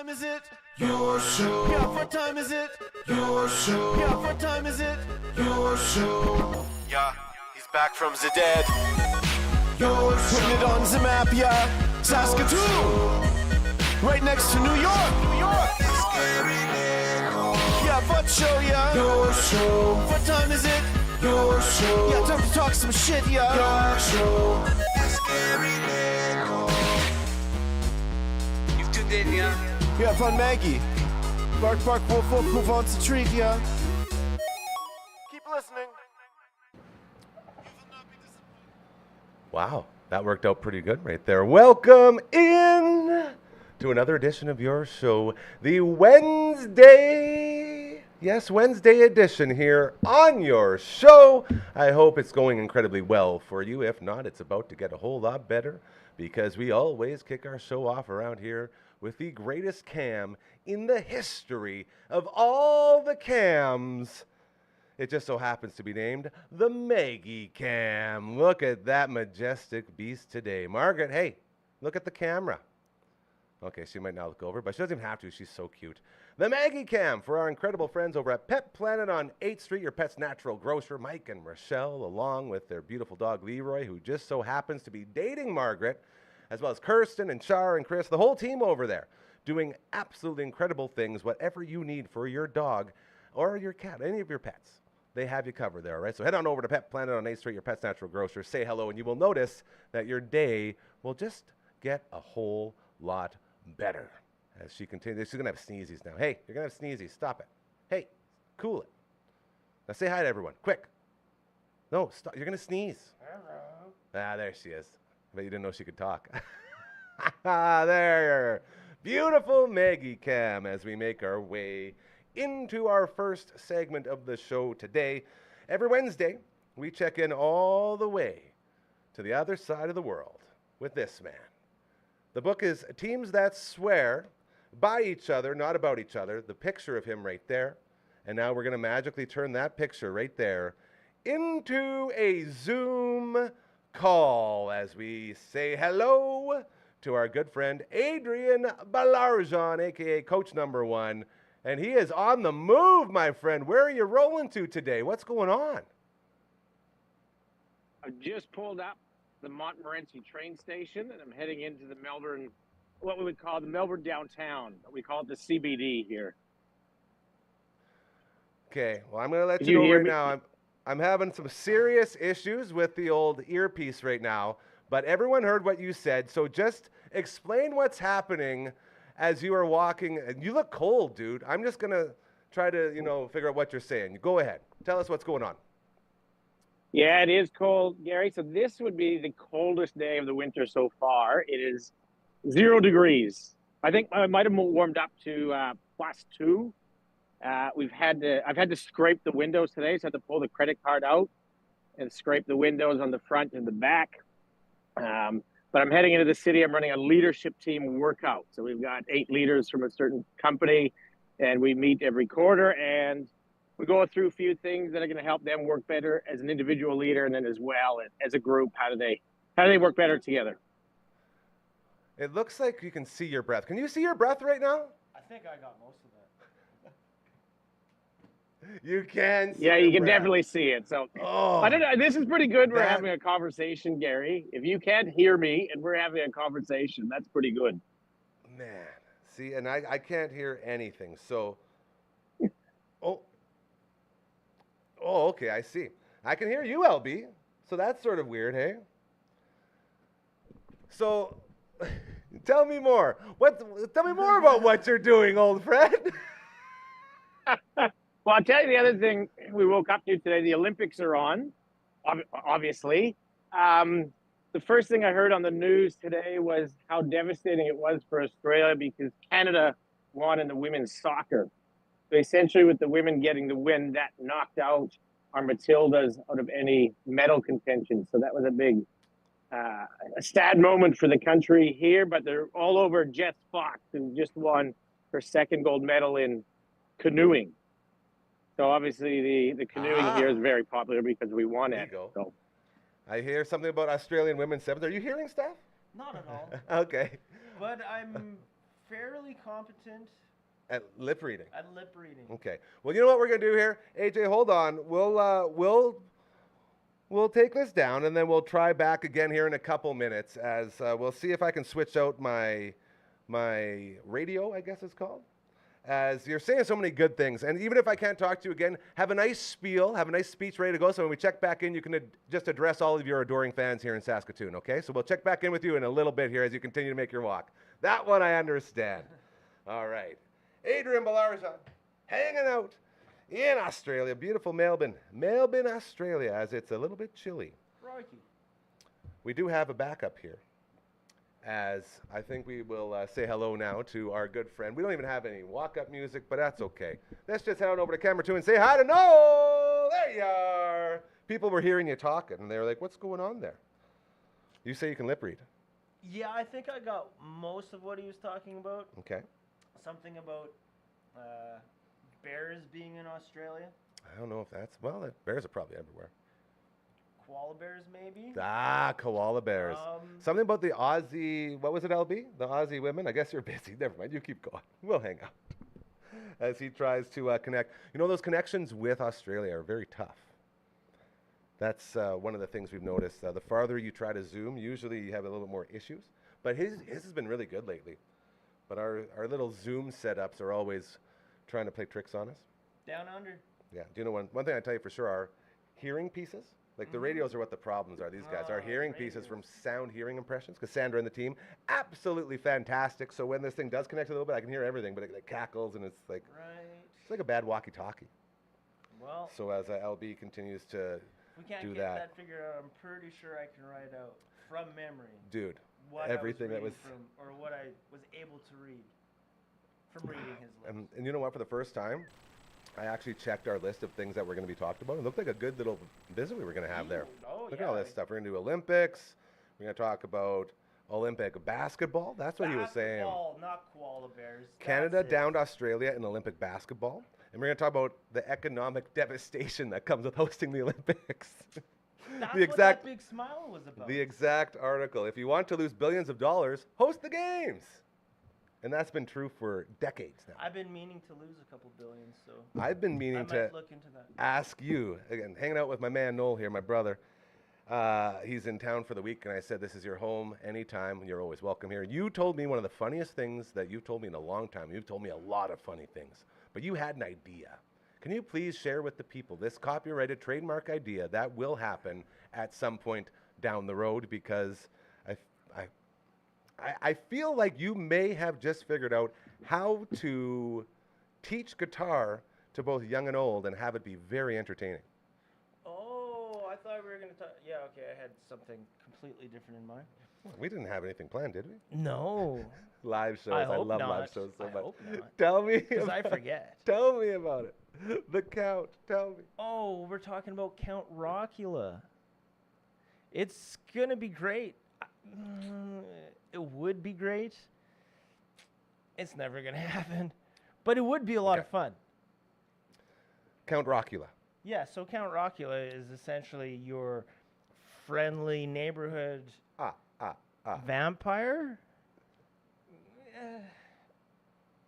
time is it? Your show. Yeah, what time is it? Your show. Yeah, what time is it? Your show. Yeah, he's back from the dead. Your show. Putting it on the map, yeah. Saskatoon. Right next to New York. New York. Yeah, what show, yeah. Your show. What time is it? Your show. Yeah, time to talk some shit, yeah. Your show. You've tuned in, yeah? Yeah, fun Maggie. Bark, bark, wolf, wolf, move on to treat, yeah. Keep listening. Wow, that worked out pretty good right there. Welcome in to another edition of your show, the Wednesday, Wednesday edition here on your show. I hope it's going incredibly well for you. If not, it's about to get a whole lot better because we always kick our show off around here with the greatest cam in the history of all the cams. It just so happens to be named the Maggie Cam. Look at that majestic beast today. Margaret, hey, look at the camera. Okay, she might now look over, but she doesn't even have to. She's so cute. The Maggie Cam for our incredible friends over at Pet Planet on 8th Street, your pet's natural grocer, Mike and Rochelle, along with their beautiful dog Leroy, who just so happens to be dating Margaret, as well as Kirsten and Char and Chris, the whole team over there, doing absolutely incredible things, whatever you need for your dog or your cat, any of your pets. They have you covered there, all right? So head on over to Pet Planet on 8th Street, your pet's natural grocer. Say hello, and you will notice that your day will just get a whole lot better. As she continues, she's going to have sneezies now. Hey, you're going to have sneezies. Stop it. Hey, cool it. Now say hi to everyone. Quick. No, stop. You're going to sneeze. Hello. Ah, there she is. I bet you didn't know she could talk. There. Beautiful Maggie Cam as we make our way into our first segment of the show today. Every Wednesday, we check in all the way to the other side of the world with this man. The book is Teams That Swear by Each Other, Not About Each Other. The picture of him right there. And now we're going to magically turn that picture right there into a Zoom call as we say hello to our good friend Adrian Balarjan, a.k.a. Coach Number One. And he is on the move, my friend. Where are you rolling to today? What's going on? I just pulled up the Montmorency train station, and I'm heading into the Melbourne, what we would call the Melbourne downtown. We call it the CBD here. Okay, well, I'm going to let you know right now, I'm having some serious issues with the old earpiece right now, but everyone heard what you said, so just explain what's happening as you are walking. You look cold, dude. I'm just going to try to, figure out what you're saying. Go ahead. Tell us what's going on. Yeah, it is cold, Gary. So this would be the coldest day of the winter so far. It is 0 degrees. I think I might have warmed up to +2. I've had to scrape the windows today, so I had to pull the credit card out and scrape the windows on the front and the back. But I'm heading into the city. I'm running a leadership team workout. So we've got 8 leaders from a certain company, and we meet every quarter, and we go through a few things that are going to help them work better as an individual leader, and then as well as a group. How do they work better together? It looks like you can see your breath. Can you see your breath right now? I think I got most of that. You can see Yeah, you can breath. definitely see it. So Oh, I don't know. This is pretty good. We're having a conversation, Gary. If you can't hear me and we're having a conversation, that's pretty good. man. See, and I can't hear anything. So, oh, okay, I see. I can hear you, LB. So that's sort of weird, hey? So, tell me more. Tell me more about what you're doing, old friend. Well, I'll tell you the other thing we woke up to today. The Olympics are on, obviously. The first thing I heard on the news today was how devastating it was for Australia because Canada won in the women's soccer. So essentially with the women getting the win, that knocked out our Matildas out of any medal contention. So that was a big, a sad moment for the country here, but they're all over Jess Fox, who just won her second gold medal in canoeing. So obviously the canoeing here is very popular because we won it. So. I hear something about Australian women's sevens. Are you hearing stuff? Not at all. Okay. But I'm fairly competent At lip reading. at lip reading. Okay. Well, you know what we're gonna do here, AJ. Hold on. We'll take this down and then we'll try back again here in a couple minutes. As we'll see if I can switch out my radio, I guess it's called. As you're saying so many good things, and even if I can't talk to you again, have a nice spiel, have a nice speech ready to go. So when we check back in, you can just address all of your adoring fans here in Saskatoon. Okay. So we'll check back in with you in a little bit here as you continue to make your walk. That one I understand. All right. Adrian Balarza, hanging out in Australia, beautiful Melbourne, Australia, as it's a little bit chilly. Crikey. We do have a backup here, as I think we will say hello now to our good friend. We don't even have any walk-up music, but that's okay. Let's just head on over to camera 2 and say hi to Noel. There you are. People were hearing you talking, and they were like, what's going on there? You say you can lip read. Yeah, I think I got most of what he was talking about. Okay. Something about bears being in Australia. I don't know if that's, well, bears are probably everywhere. Koala bears, maybe? Koala bears. Something about the Aussie, what was it, LB? The Aussie women? I guess you're busy. Never mind. You keep going. We'll hang out. As he tries to connect. You know, those connections with Australia are very tough. That's one of the things we've noticed. The farther you try to zoom, usually you have a little bit more issues. But his has been really good lately. But our little Zoom setups are always trying to play tricks on us. Down under. Yeah. Do you know one thing I tell you for sure are hearing pieces? Like the radios are what the problems are. These guys are hearing pieces from sound hearing impressions. Cassandra and the team, absolutely fantastic. So when this thing does connect a little bit, I can hear everything, but it like cackles and it's like it's like a bad walkie-talkie. Well, so as LB continues to we can't do get that, that figured out. I'm pretty sure I can write out from memory. Dude, what everything I was that was from, or what I was able to read from reading his lips. And you know what? For the first time, I actually checked our list of things that were going to be talked about. It looked like a good little visit we were going to have there. Oh, Look at all this stuff. We're going to do Olympics. We're going to talk about Olympic basketball. That's what he was saying. Basketball, not koala bears. Canada That's it. downed Australia in Olympic basketball. And we're going to talk about the economic devastation that comes with hosting the Olympics. That's the what exact, that big smile was about. The exact article. If you want to lose billions of dollars, host the games. And that's been true for decades now. I've been meaning to lose a couple billion, so I've been meaning I to might look into that. ask you, again, hanging out with my man Noel here, my brother. He's in town for the week, and I said, this is your home anytime. You're always welcome here. You told me one of the funniest things that you've told me in a long time. You've told me a lot of funny things, but you had an idea. Can you please share with the people this copyrighted trademark idea that will happen at some point down the road? Because I feel like you may have just figured out how to teach guitar to both young and old and have it be very entertaining. Oh, I thought we were going to talk. Yeah, okay, I had something completely different in mind. We didn't have anything planned, did we? No. Live shows. I I hope love not. live shows so I much. hope not. Tell me. Because I about- forget. Tell me about it. The Count. Tell me. Oh, we're talking about Count Rockula. It's going to be great. It would be great. It's never going to happen. But it would be a lot of fun. Count Rockula. Yeah, so Count Rockula is essentially your friendly neighborhood vampire.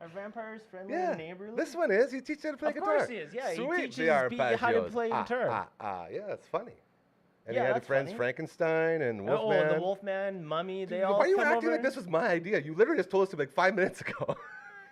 Are vampires friendly and neighborly? This one is. He teaches you how to play guitar. Of course he is. Yeah, Sweet. he teaches you how to play guitar. Yeah, that's funny. And Yeah, he had that's friends funny. Frankenstein and Oh, Wolfman. the Wolfman, Mummy, they Dude, all why are you come acting over. like this was my idea? You literally just told us to like 5 minutes ago.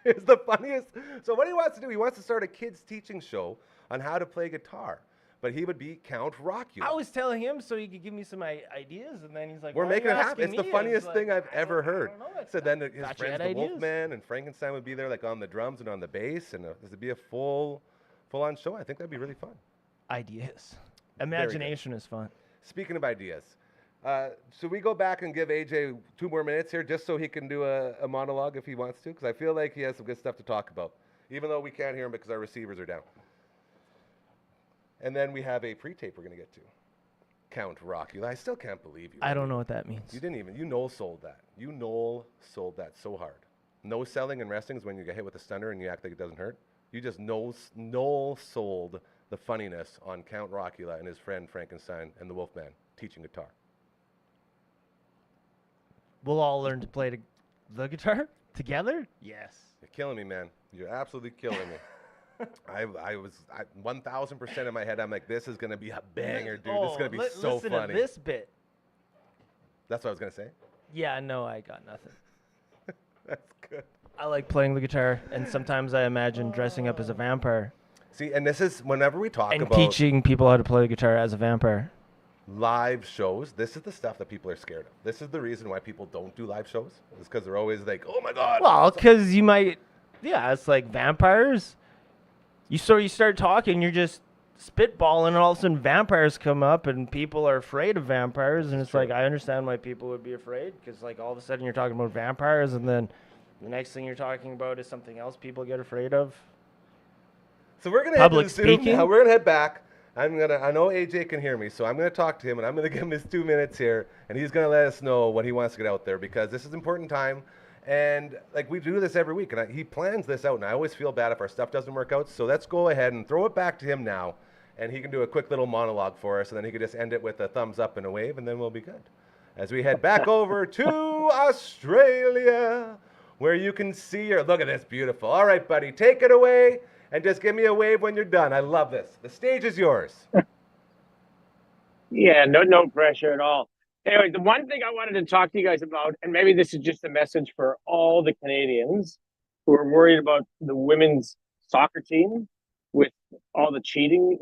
It's the funniest. So what he wants to do, he wants to start a kids teaching show on how to play guitar. But he would be Count Rockula. I was telling him so he could give me some ideas, and then he's like, We're "Why are making you it happen. asking It's the me?" funniest It's thing like, I've ever heard. I don't know that So stuff. then his Thought you friends, had the ideas. Wolfman and Frankenstein, would be there like on the drums and on the bass, and this would be a full-on show. I think that'd be really fun. Ideas. Imagination is fun. Speaking of ideas, should we go back and give AJ 2 more minutes here just so he can do a monologue if he wants to? Because I feel like he has some good stuff to talk about, even though we can't hear him because our receivers are down. And then we have a pre-tape we're going to get to. Count Rockula. I still can't believe you. I don't know what that means. You didn't even. You Noel sold that. You Noel sold that so hard. No selling and resting is when you get hit with a stunner and you act like it doesn't hurt. You just Noel sold the funniness on Count Rockula and his friend Frankenstein and the Wolfman teaching guitar. We'll all learn to play the guitar? Together? Yes. You're killing me, man. You're absolutely killing me. I was 1,000% in my head. I'm like, this is gonna be a banger, dude. This is gonna be so listen funny. to this bit. That's what I was gonna say. Yeah, no, I got nothing. That's good. I like playing the guitar, and sometimes I imagine dressing up as a vampire See, and this is whenever we talk and about teaching people how to play the guitar as a vampire. live shows, this is the stuff that people are scared of. This is the reason why people don't do live shows. It's because they're always like, oh my God. Well, because you might, yeah, it's like vampires. You start talking, you're just spitballing, and all of a sudden vampires come up, and people are afraid of vampires, and it's true. like, I understand why people would be afraid, because like all of a sudden you're talking about vampires, and then the next thing you're talking about is something else people get afraid of. So we're gonna Public head to the Zoom speaking? now. We're gonna head back. I know AJ can hear me, so I'm gonna talk to him, and I'm gonna give him his 2 minutes here, and he's gonna let us know what he wants to get out there, because this is an important time. And like we do this every week, and he plans this out, and I always feel bad if our stuff doesn't work out. So let's go ahead and throw it back to him now, and he can do a quick little monologue for us, and then he can just end it with a thumbs up and a wave, and then we'll be good. As we head back over to Australia, where you can see her. Look at this, beautiful. All right, buddy, take it away, and just give me a wave when you're done. I love this. The stage is yours. Yeah, no pressure at all. Anyway, the one thing I wanted to talk to you guys about, and maybe this is just a message for all the Canadians who are worried about the women's soccer team with all the cheating,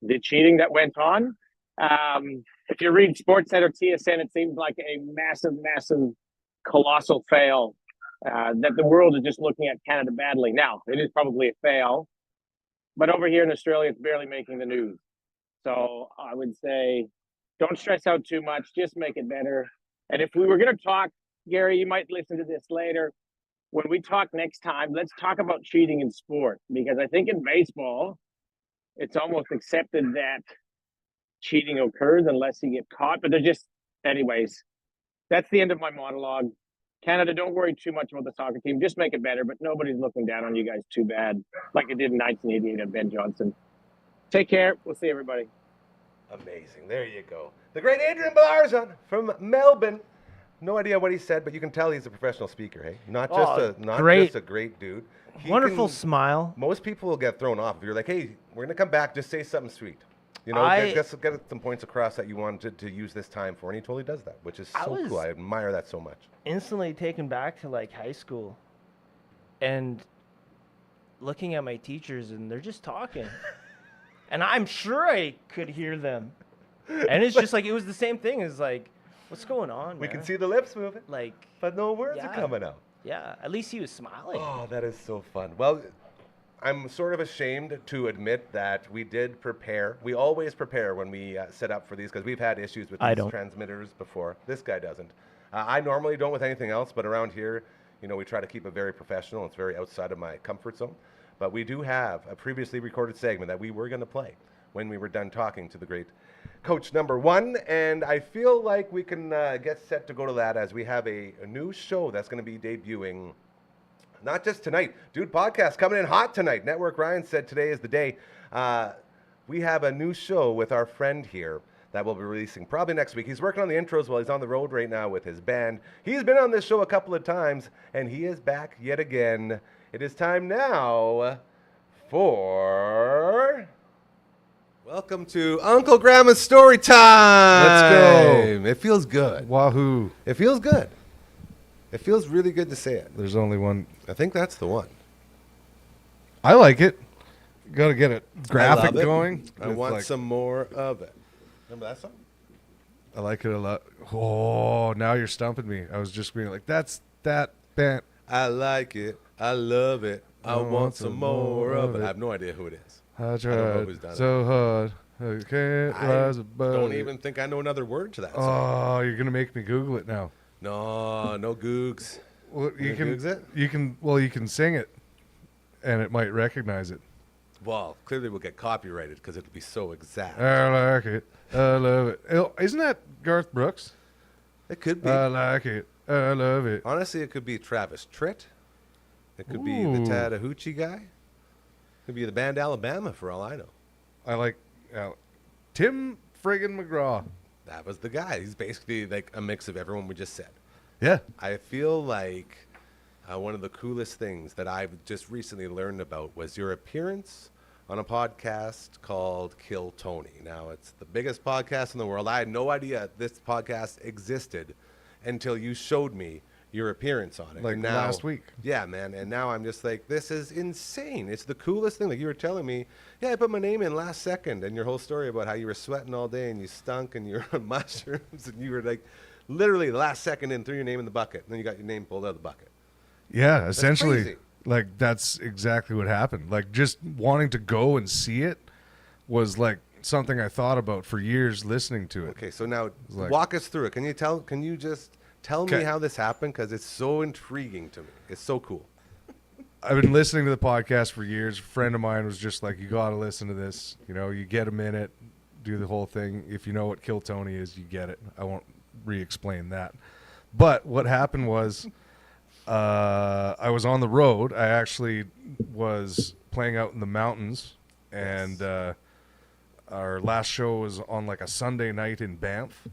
the cheating that went on. If you read SportsCenter TSN, it seems like a massive, colossal fail that the world is just looking at Canada badly. Now, it is probably a fail, but over here in Australia, it's barely making the news. So I would say, don't stress out too much. Just make it better. And if we were going to talk, Gary, you might listen to this later. When we talk next time, let's talk about cheating in sport, because I think in baseball, it's almost accepted that cheating occurs unless you get caught. But anyways, that's the end of my monologue. Canada, don't worry too much about the soccer team. Just make it better. But nobody's looking down on you guys too bad, like it did in 1988 at Ben Johnson. Take care. We'll see everybody. Amazing. There you go. The great Adrian Barzon from Melbourne. No idea what he said, but you can tell he's a professional speaker, hey? Not just a great dude. Wonderful smile. Most people will get thrown off if you're like, hey, we're going to come back, just say something sweet. You know, get some points across that you wanted to use this time for, and he totally does that, which is so cool. I admire that so much. Instantly taken back to like high school and looking at my teachers, and they're just talking. And I'm sure I could hear them. And it's just like, it was the same thing. It's like, what's going on, We man? can see the lips moving, Like, but no words are coming out. Yeah, at least he was smiling. Oh, that is so fun. Well, I'm sort of ashamed to admit that we did prepare. We always prepare when we set up for these, because we've had issues with these transmitters before. This guy doesn't. I normally don't with anything else, but around here, you know, we try to keep it very professional. It's very outside of my comfort zone. But we do have a previously recorded segment that we were going to play when we were done talking to the great coach number one. And I feel like we can get set to go to that, as we have a new show that's going to be debuting. Not just tonight. Dude, podcast coming in hot tonight. Network Ryan said today is the day. We have a new show with our friend here that we'll be releasing probably next week. He's working on the intros while he's on the road right now with his band. He's been on this show a couple of times, and he is back yet again. It is time now for... Welcome to Uncle Grandma's Story Time. Let's go. It feels good. Wahoo. It feels good. It feels really good to say it. There's only one. I think that's the one. I like it. Got to get a graphic love it. going. I It's want like- some more of it. Remember that song? I like it a lot. Oh, now you're stumping me. I was just being like, that's that band. I like it. I love it. I want some more of it. I have no idea who it is. I know tried who's done it. so hard. I can't I rise above don't it. even think I know another word to that song. Oh, you're gonna make me Google it now. No googs. Well, you Googs can. it? You can sing it, and it might recognize it. Well, clearly we'll get copyrighted because it'll be so exact. I like it. I love it. Oh, isn't that Garth Brooks? It could be. I like it. I love it. Honestly, it could be Travis Tritt. It could be the Ooh. Chattahoochee guy. It could be the band Alabama, for all I know. I like Tim friggin' McGraw. That was the guy. He's basically like a mix of everyone we just said. Yeah. I feel like one of the coolest things that I've just recently learned about was your appearance on a podcast called Kill Tony. Now, it's the biggest podcast in the world. I had no idea this podcast existed until you showed me your appearance on it. Like And now, last week. Yeah, man. And now I'm just like, this is insane. It's the coolest thing. Like you were telling me, yeah, I put my name in last second. And your whole story about how you were sweating all day and you stunk and you were on mushrooms and you were like literally the last second in, threw your name in the bucket. And then you got your name pulled out of the bucket. Yeah, essentially, crazy. like that's exactly what happened. Like just wanting to go and see it was like something I thought about for years listening to it. Okay, so now like- walk us through it. Can you just tell me Okay. how this happened? Because it's so intriguing to me. It's so cool. I've been listening to the podcast for years. A friend of mine was just like, you got to listen to this. You know, you get a minute, do the whole thing. If you know what Kill Tony is, you get it. I won't re-explain that. But what happened was I was on the road. I actually was playing out in the mountains, and our last show was on like a Sunday night in Banff.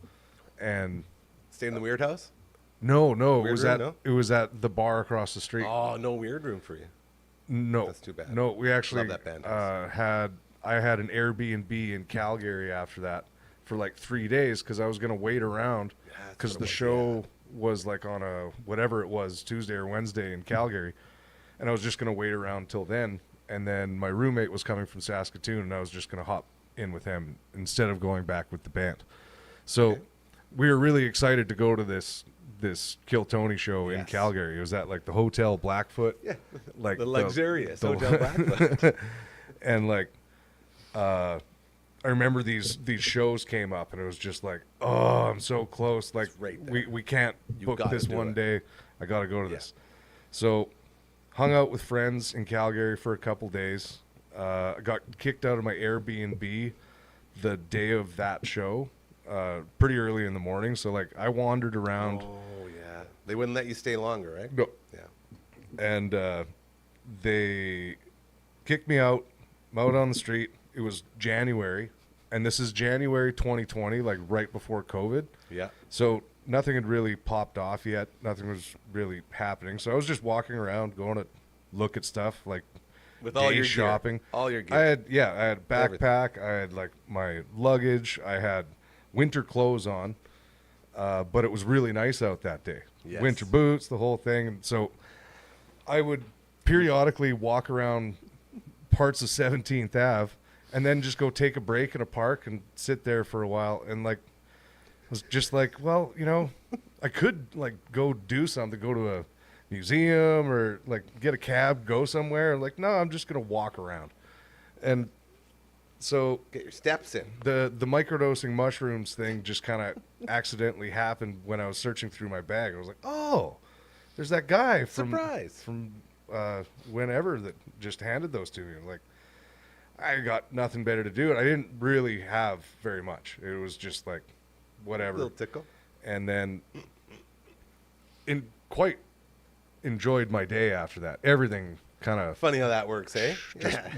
And Stay in the weird house? no, Weird room, no? it was at the bar across the street. Oh, no weird room for you. No, That's too bad. No, we actually Love that band I had an Airbnb in Calgary after that for like 3 days because I was gonna wait around Yeah, that's because what the it was, show was like on a whatever it was Tuesday or Wednesday in Calgary, and I was just gonna wait around till then. And then my roommate was coming from Saskatoon, and I was just gonna hop in with him instead of going back with the band. So we were really excited to go to this Kill Tony show in Yes. Calgary. It was at like the Hotel Blackfoot. Yeah, Like the luxurious the- Hotel Blackfoot. And like I remember these shows came up and it was just like, oh, I'm so close. Like right there. we can't You book gotta this do one it. day. I got to go to Yeah. this. So hung out with friends in Calgary for a couple days. Got kicked out of my Airbnb the day of that show, pretty early in the morning. So like I wandered around. Oh, yeah. They wouldn't let you stay longer, right? No. Yeah. And they kicked me out. I'm out on the street. It was January, and this is January 2020, like right before COVID. Yeah. So nothing had really popped off yet. Nothing was really happening. So I was just walking around, going to look at stuff, like With all day your shopping. Gear. All your gear. I had a Everything. backpack. I had like my luggage. I had winter clothes on, but it was really nice out that day. Yes. Winter boots, the whole thing. And so I would periodically walk around parts of 17th Ave and then just go take a break in a park and sit there for a while. And like, was just like, well, you know, I could like go do something, go to a museum or like get a cab, go somewhere. Like, no, I'm just going to walk around. And so Get your steps in. the microdosing mushrooms thing just kind of accidentally happened when I was searching through my bag. I was like, oh, there's that guy Surprise. from whenever that just handed those to me. Like, I got nothing better to do, and I didn't really have very much. It was just like whatever. Little tickle. And then quite enjoyed my day after that. Everything kind of Funny how that works, eh?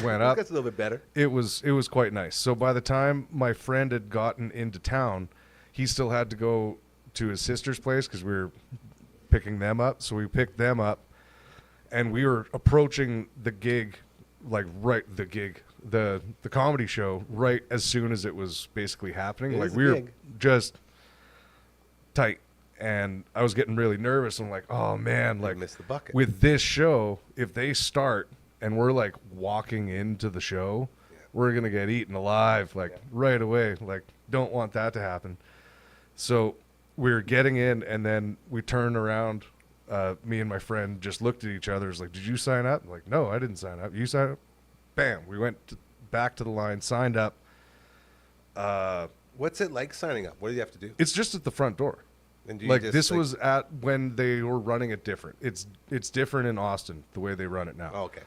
went up. That's a little bit better. it was quite nice. So by the time my friend had gotten into town, he still had to go to his sister's place because we were picking them up. So we picked them up, and we were approaching the gig, the comedy show right as soon as it was basically happening. It Like is a we were gig. just tight, and I was getting really nervous. I'm like, oh man, like missed the bucket. with this show, if they start and we're like walking into the show, we're gonna get eaten alive like right away. Like, don't want that to happen. So we were getting in, and then we turned around. Me and my friend just looked at each other. It's like, did you sign up? I'm like, no, I didn't sign up. You signed up? Bam. We went back to the line, signed up. What's it like signing up? What do you have to do? It's just at the front door. And do you Like just, this was at when they were running it different. It's different in Austin the way they run it now. Oh, okay.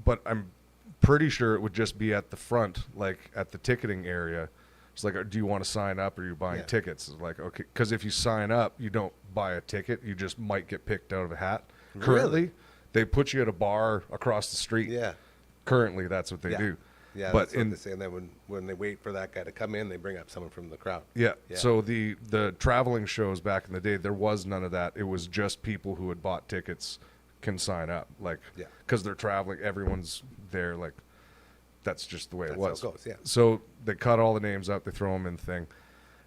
But I'm pretty sure it would just be at the front, like at the ticketing area. It's like, do you want to sign up or are you buying Yeah. tickets? It's like, okay, because if you sign up, you don't buy a ticket. You just might get picked out of a hat. Really? Currently, they put you at a bar across the street. Yeah. Currently, that's what they Yeah. do. Yeah, but that's what they say. And then when they wait for that guy to come in, they bring up someone from the crowd. Yeah. Yeah. So the traveling shows back in the day, there was none of that. It was just people who had bought tickets can sign up, like, Yeah. because they're traveling, everyone's there, like, that's just the way it was. How it goes, yeah. So they cut all the names up, they throw them in the thing,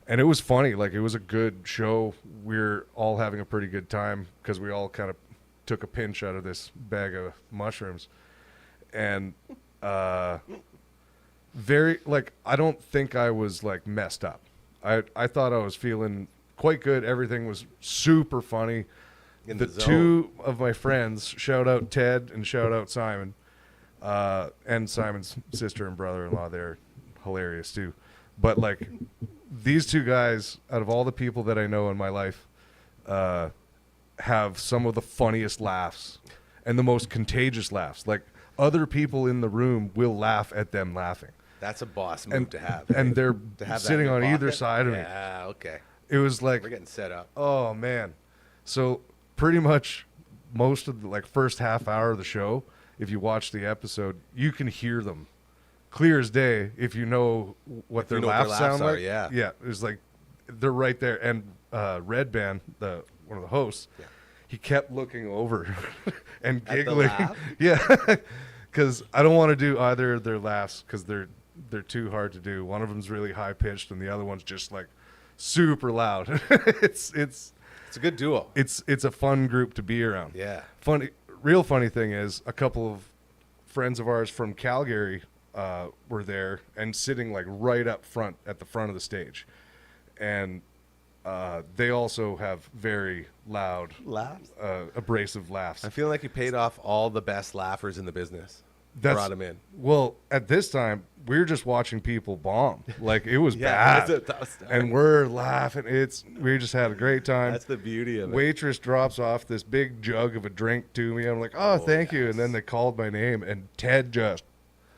and it was funny. Like, it was a good show. We're all having a pretty good time because we all kind of took a pinch out of this bag of mushrooms, and very, like, I don't think I was like messed up. I thought I was feeling quite good. Everything was super funny. In The the zone. two of my friends, shout out Ted and shout out Simon, and Simon's sister and brother-in-law, they're hilarious too. But like, these two guys, out of all the people that I know in my life, have some of the funniest laughs and the most contagious laughs. Like, other people in the room will laugh at them laughing. That's a boss move And, to have. and they're To have that sitting in your on either pocket? side of me. Yeah, okay. It was like, We're getting set up. oh man. So pretty much most of the like first half hour of the show, if you watch the episode, you can hear them clear as day if you know what If their you know what laughs their sound laughs are, like. yeah. Yeah. It's like they're right there. And Red Band, one of the hosts, Yeah. he kept looking over and At the giggling. laugh? Yeah. Because I don't want to do either of their laughs because they're too hard to do. One of them's really high pitched and the other one's just like super loud. It's It's a good duo. it's a fun group to be around. Yeah. Real funny thing is, a couple of friends of ours from Calgary were there and sitting like right up front at the front of the stage, and they also have very loud, Laughs? abrasive laughs. I feel like you paid off all the best laughers in the business. That's- Brought them in. Well, at this time, we were just watching people bomb. Like, it was Yeah, bad. that's a tough start. And we're laughing. We just had a great time. That's the beauty of it. Waitress drops off this big jug of a drink to me. I'm like, oh, thank you. yes. And then they called my name, and Ted just,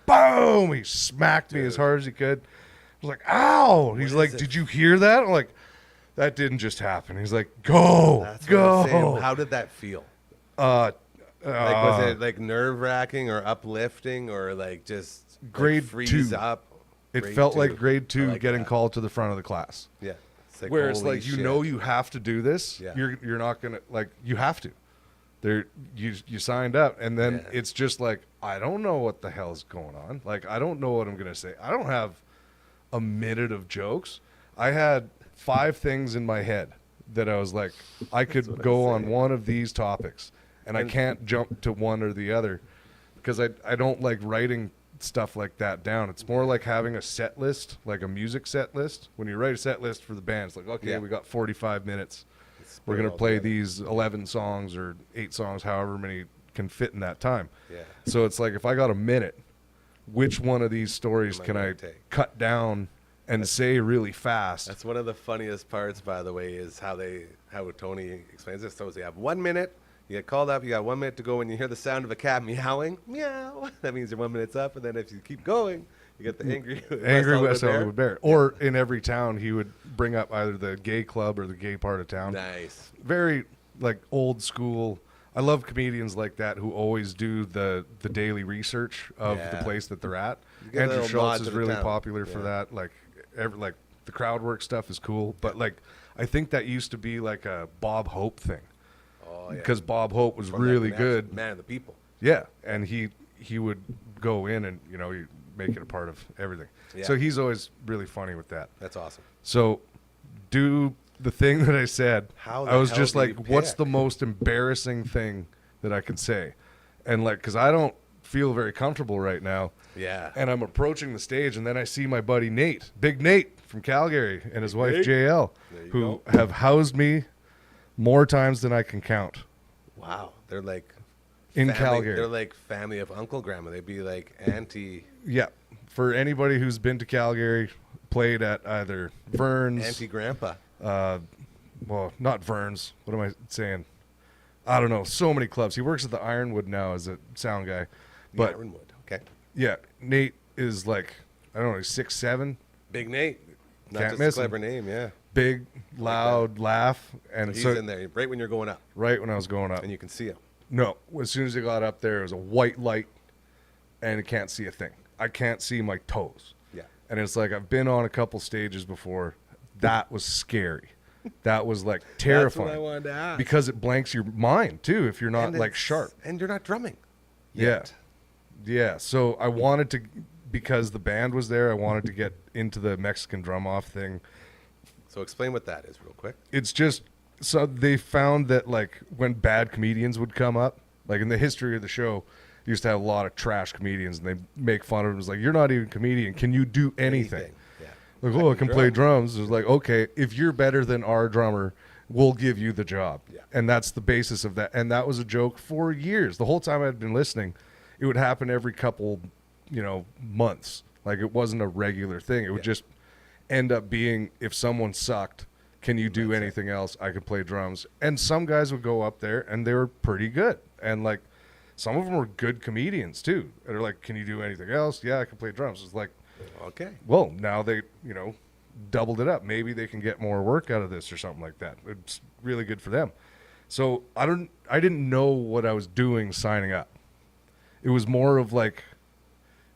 boom, he smacked me as hard as he could. I was like, ow. He's is like, it? did you hear that? I'm like, that didn't just happen. He's like, go, That's what go. I'm saying. How did that feel? Like, was it like nerve wracking or uplifting or like just like, Grade freeze 2. up? It Grade felt 2. like grade I 2 like getting that. called to the front of the class. Yeah. It's like, Where it's holy like, you shit. know, you have to do this. Yeah. You're not gonna, like, you have to. You signed up, and then Yeah. it's just like, I don't know what the hell's going on. Like, I don't know what I'm gonna say. I don't have a minute of jokes. I had 5 things in my head that I was like, I could go on one of these topics, and I can't jump to one or the other because I don't like writing stuff like that down. It's more like having a set list, like a music set list. When you write a set list for the band, it's like, okay, Yeah. we got 45 minutes. We're put it going to all play together. these 11 songs or 8 songs, however many can fit in that time. Yeah. So it's like, if I got a minute, which one of these stories Am I can I gonna take? cut down and say really fast? That's one of the funniest parts, by the way, is how Tony explains this. So you have 1 minute, you get called up, you got 1 minute to go. When you hear the sound of a cat meowing, meow, that means your 1 minute's up. And then if you keep going, you get the angry West Hollywood Bear. Or in every town, he would bring up either the gay club or the gay part of town. Nice. Very like old school. I love comedians like that who always do the daily research of the Yeah. place that they're at. You get a Andrew little nod Schultz to is the really town. popular for Yeah. that. Like the crowd work stuff is cool, but like I think that used to be like a Bob Hope thing Oh, yeah. because Bob Hope was From that really connection. good. Man of the people. Yeah, and he would go in and you make it a part of everything. Yeah. So he's always really funny with that. That's awesome. So do the thing that I said. How the I was hell just do like, you what's pick? the most embarrassing thing that I could say? And like, because I don't feel very comfortable right now. Yeah. And I'm approaching the stage, and then I see my buddy Nate, Big Nate from Calgary, and his wife Nate. JL, There you who go. have housed me more times than I can count. Wow. They're like In family- Calgary. They're like family of uncle grandma. They'd be like auntie Yeah. For anybody who's been to Calgary, played at either Vern's, grandpa. well, not Vern's. What am I saying? I don't know. So many clubs. He works at the Ironwood now as a sound guy. But Ironwood. Okay. yeah, Nate is like, I don't know, he's 6'7", Big Nate. Not Can't just a miss him. clever name, yeah. big, loud laugh. And He's so in there right when you're going up, right when I was going up. and you can see him. No, as soon as he got up there, it was a white light, and he can't see a thing. I can't see my toes. Yeah. And it's like, I've been on a couple stages before. That was scary. That was like terrifying. That's what I wanted to ask. Because it blanks your mind too if you're not And like it's- sharp. And you're not drumming. Yeah. Yeah. So I wanted to, because the band was there, I wanted to get into the Mexican drum off thing. So explain what that is real quick. It's just, so they found that like when bad comedians would come up, like in the history of the show, used to have a lot of trash comedians and they make fun of them. It's like, you're not even a comedian. Can you do anything? Yeah. Like, oh, I can play drums. It's like, okay, if you're better than our drummer, we'll give you the job. Yeah. And that's the basis of that. And that was a joke for years. The whole time I'd been listening, it would happen every couple, months. Like it wasn't a regular thing. It would just end up being, if someone sucked, can you do anything else? I could play drums. And some guys would go up there and they were pretty good. And like some of them were good comedians too. And they're like, can you do anything else? Yeah, I can play drums. It's like, Okay. well, now they, doubled it up. Maybe they can get more work out of this or something like that. It's really good for them. So I didn't know what I was doing signing up. It was more of like,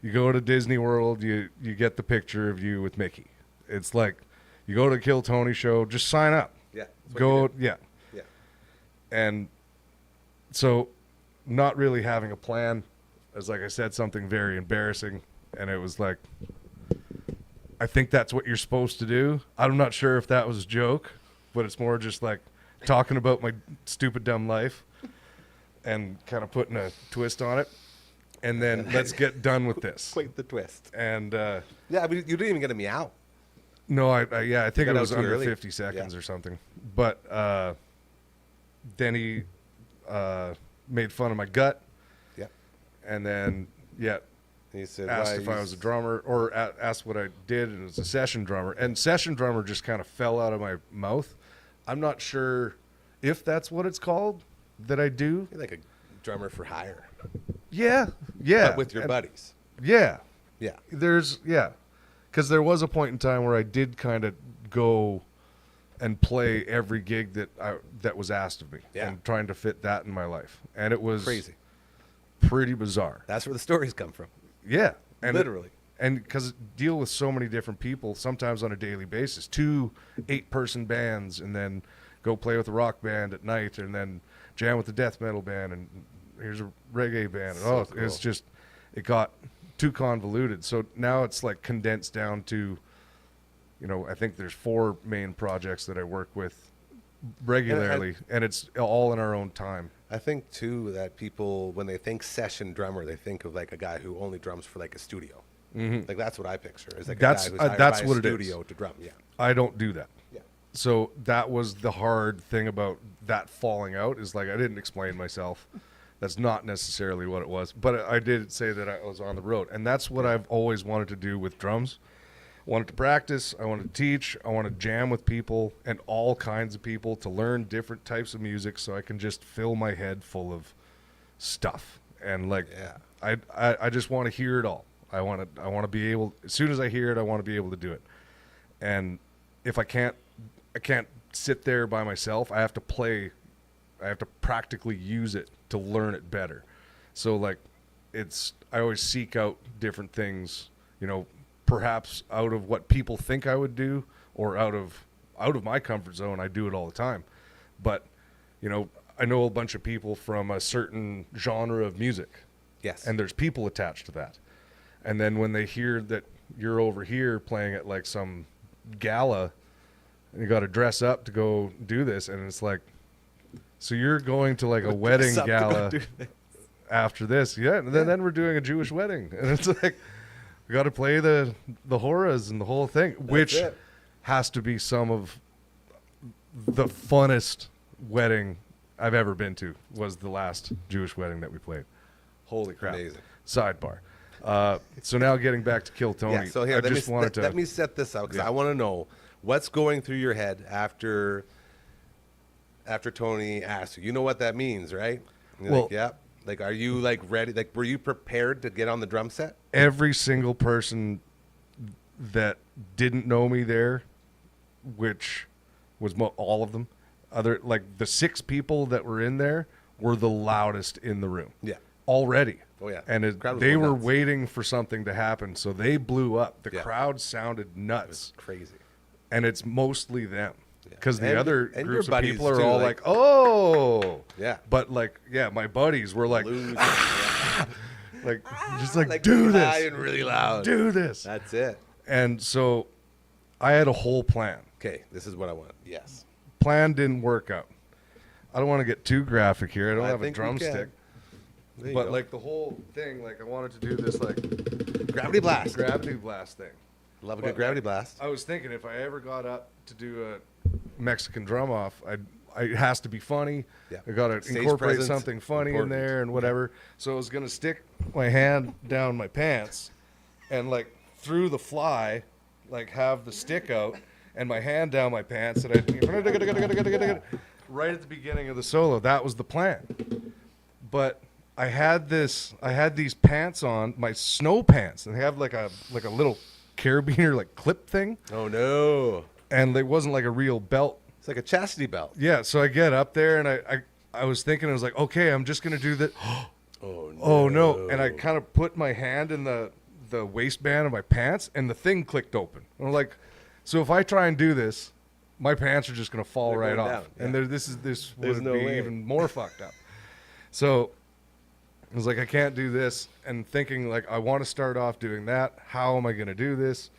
you go to Disney World, you get the picture of you with Mickey. It's like, you go to Kill Tony show, just sign up. Yeah. that's what Go, you do. yeah. Yeah. And so not really having a plan, as like I said, something very embarrassing. And it was like, I think that's what you're supposed to do. I'm not sure if that was a joke, but it's more just like talking about my stupid, dumb life and kind of putting a twist on it. And then let's get done with this. Quite the twist. And Yeah, but you didn't even get a meow. no, I think got it out was too under early. 50 seconds Yeah. or something. But then he made fun of my gut. Yeah. And then, He said, asked if I was a drummer, or asked what I did, and it was a session drummer. And session drummer just kind of fell out of my mouth. I'm not sure if that's what it's called that I do. You're like a drummer for hire. Yeah. But with your And- buddies. Yeah. Yeah. Because there was a point in time where I did kind of go and play every gig that was asked of me, Yeah. and trying to fit that in my life, and it was Crazy. pretty bizarre. That's where the stories come from. Yeah, and Literally. and because deal with so many different people, sometimes on a daily basis, 2 8-person bands, and then go play with a rock band at night, and then jam with the death metal band, and here's a reggae band. So It's cool. just, it got too convoluted. So now it's like condensed down to, I think there's 4 main projects that I work with regularly, and it's all in our own time. I think too that people, when they think session drummer, they think of like a guy who only drums for like a studio. Mm-hmm. Like that's what I picture. Is like That's- a guy who's hired that's by what a it is. studio to drum. Yeah. I don't do that. Yeah. So that was the hard thing about that falling out, is like I didn't explain myself. That's not necessarily what it was, but I did say that I was on the road, and that's what I've always wanted to do with drums. I wanted to practice, I wanted to teach, I want to jam with people and all kinds of people to learn different types of music, so I can just fill my head full of stuff. And like, Yeah. I just want to hear it all. I want to be able, as soon as I hear it, I want to be able to do it. And if I can't sit there by myself. I have to play. I have to practically use it to learn it better. So like, I always seek out different things, perhaps out of what people think I would do, or out of my comfort zone. I do it all the time. But, I know a bunch of people from a certain genre of music. Yes. And there's people attached to that. And then when they hear that you're over here playing at like some gala, and you got to dress up to go do this, and it's like, so you're going to like a wedding gala after this, yeah? And then we're doing a Jewish wedding, and it's like, we got to play the horas and the whole thing, which it. has to be some of the funnest wedding I've ever been to. Was the last Jewish wedding that we played. Holy crap! Amazing. Sidebar. So now getting back to Kill Tony. Yeah, so here, I let just me, wanted to. let me set this out because Yeah. I want to know what's going through your head after Tony asked you. You know what that means, right? And you're Well- like, yeah. Like, are you like ready? Like, were you prepared to get on the drum set? Every single person that didn't know me there, which was all of them, like the 6 people that were in there were the loudest in the room. Yeah. Already. Oh yeah. And Crowd was they going were nuts. waiting for something to happen, so they blew up. The Yeah. crowd sounded It nuts, was crazy. and it's mostly them. Yeah. Because the And- other and groups your of people buddies are too, all like- like, "Oh, Yeah. But like, yeah, my buddies were like, Losing. like, just like, Like do really high this, and really loud. do this. That's it. And so, I had a whole plan. Okay, this is what I want. Yes. Plan didn't work out. I don't want to get too graphic here. I don't have a think we can. drumstick, There you but go. like the whole thing, like I wanted to do this like gravity blast. gravity blast thing. Love a But, good gravity like, blast. I was thinking if I ever got up to do a Mexican drum off, it has to be funny. Yeah. I got to Stage incorporate presence, something funny important. in there and whatever. So I was gonna stick my hand down my pants and like through the fly, like have the stick out and my hand down my pants and I right at the beginning of the solo. That was the plan. But I had these pants on, my snow pants, and they have like a little carabiner like clip thing, Oh no. and it wasn't like a real belt. It's like a chastity belt. Yeah, so I get up there and I was thinking, I was like, okay, I'm just gonna do that. Oh no. Oh no! And I kind of put my hand in the waistband of my pants, and the thing clicked open. And I'm like, so if I try and do this, my pants are just gonna fall They're right going off, down, and yeah. this There's would no be way. even more fucked up. So I was like, I can't do this, and thinking like, I want to start off doing that. How am I gonna do this?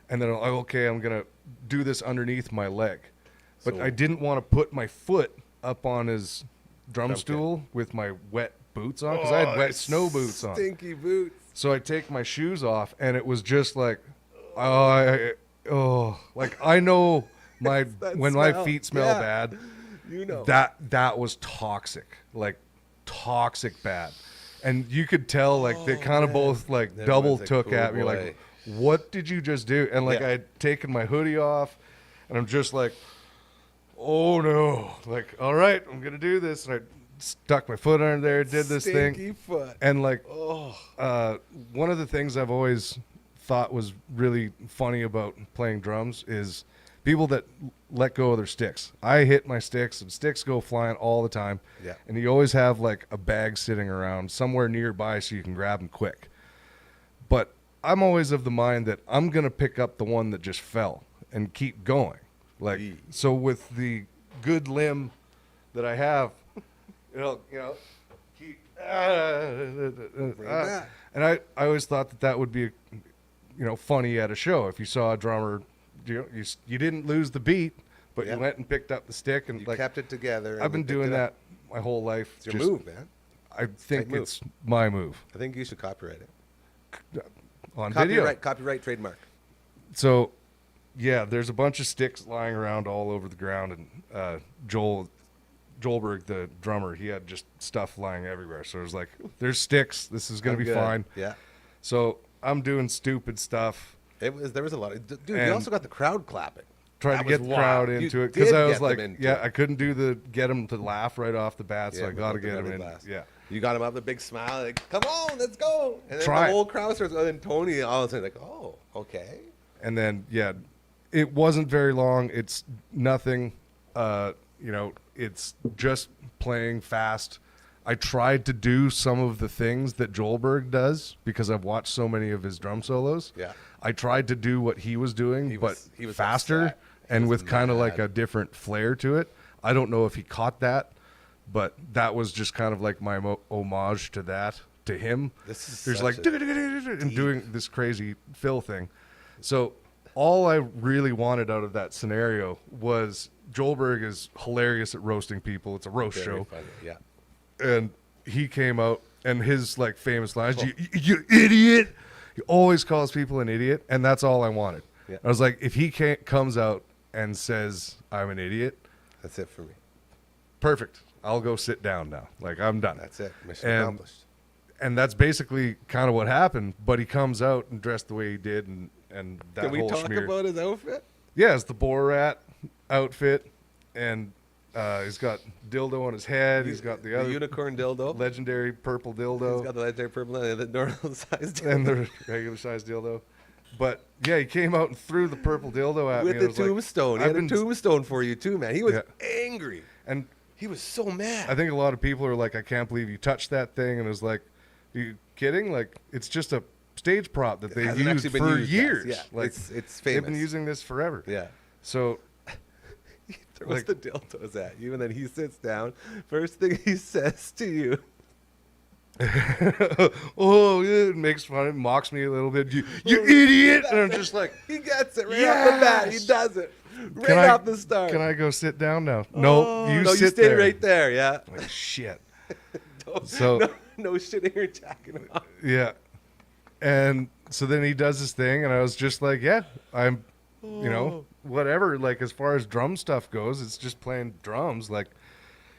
And then I'm like, okay, I'm gonna do this underneath my leg, but So- I didn't want to put my foot up on his drum Okay. stool with my wet boots on because I had wet snow boots on. Stinky boots. So I take my shoes off, and it was just like, like I know my That when my smell. feet smell Yeah. bad. You know. That was toxic, like toxic bad, and you could tell like they kind of both like Everyone's double like, took "Oh, at me, boy." like, what did you just do? And like Yeah. I'd taken my hoodie off, and I'm just like, oh no, like all right, I'm gonna do this, and I stuck my foot under there, did this thing. Stinky foot. And like, Oh. one of the things I've always thought was really funny about playing drums is people that let go of their sticks. I hit my sticks, and sticks go flying all the time. Yeah. And you always have like a bag sitting around somewhere nearby so you can grab them quick. But I'm always of the mind that I'm gonna pick up the one that just fell and keep going. Like, Yee. so with the good limb that I have, keep. back. And I always thought that would be, funny at a show. If you saw a drummer, you didn't lose the beat, but Yeah. you went and picked up the stick and You like kept it together. and I've been then picked doing it up. that my whole life. It's your move, man. I think move. it's my move I think you should copyright it. on video. Copyright, trademark. So, yeah, there's a bunch of sticks lying around all over the ground, and Joelberg, the drummer, he had just stuff lying everywhere. So it was like, there's sticks. This is gonna I'm be good. fine. Yeah. So I'm doing stupid stuff. There was a lot of dude. You And- also got the crowd clapping. Trying That to get was the crowd wild. You into it because did I was get like, them into yeah, it. I couldn't get them to laugh right off the bat, so I but got to with the get them gravity in. blast. Yeah, You got him up, the big smile, like, come on, let's go. And then Try the it. whole crowd starts, and then Tony all of a sudden like, oh, okay. and then it wasn't very long. It's nothing. It's just playing fast. I tried to do some of the things that Joelberg does because I've watched so many of his drum solos. Yeah. I tried to do what he was doing, He but was faster upset. He and was with kind of like mad. a different flair to it. I don't know if he caught that, but that was just kind of like my homage to that, to him. This is There's such like a and doing this crazy fill thing. So all I really wanted out of that scenario was Joelberg is hilarious at roasting people. It's a roast Very show. funny. Yeah. And he came out and his like famous lines, you idiot. He always calls people an idiot, and that's all I wanted. Yeah. I was like, if he comes out and says I'm an idiot, That's it for me. perfect. I'll go sit down now. Like I'm done. That's it. Mission And- accomplished. And that's basically kind of what happened. But he comes out and dressed the way he did, and that Can we whole talk schmear. about his outfit? Yeah, it's the Borat outfit, and he's got dildo on his head. He's got the other unicorn dildo. legendary purple He's dildo got the legendary purple and the normal size dildo. and the regular size dildo. But yeah, he came out and threw the purple dildo at me. With and I the was like, tombstone. He I've had a been- tombstone for you too, man. He was Yeah. angry. And He was so mad. I think a lot of people are like, I can't believe you touched that thing. And it was like, You kidding? Like, it's just a stage prop that they've Hasn't used actually been for used, years. yes. Yeah, Like, it's they've famous. been using this forever. Yeah. So He throws Like- the dildos at you, and then he sits down. First thing he says to you, oh, yeah, it makes fun, mocks me a little bit. You idiot! And I'm just like, he gets it right off the bat. He Yes! does it right Can I- off the start. can I go sit down now? Oh, No, you no, sit you stay there. right there. Yeah. Like, shit. So So no shitting or jacking him off. yeah, and so then he does his thing, and I was just like, yeah, I'm, you know, whatever. Like, as far as drum stuff goes, it's just playing drums. Like,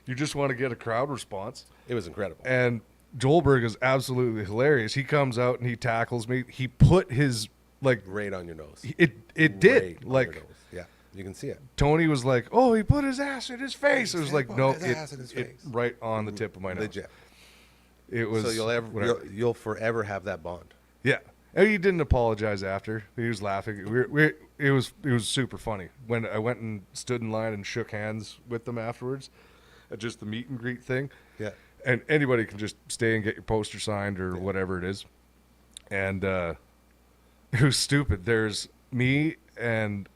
you just want to get a crowd response. It was incredible. And Joelberg is absolutely hilarious. He comes out and he tackles me. He put his like Right on your nose. it did Right on like your nose. Yeah, you can see it. Tony was like, "Oh, he put his ass in his face." It was like, Put "No, his it, ass in his it face." right on the tip of my nose." Legit. It was So whatever. you'll forever have that bond. Yeah, and he didn't apologize after. He was laughing. It was super funny when I went and stood in line and shook hands with them afterwards at just the meet and greet thing. Yeah. And anybody can just stay and get your poster signed or whatever it is. And it was stupid. There's me and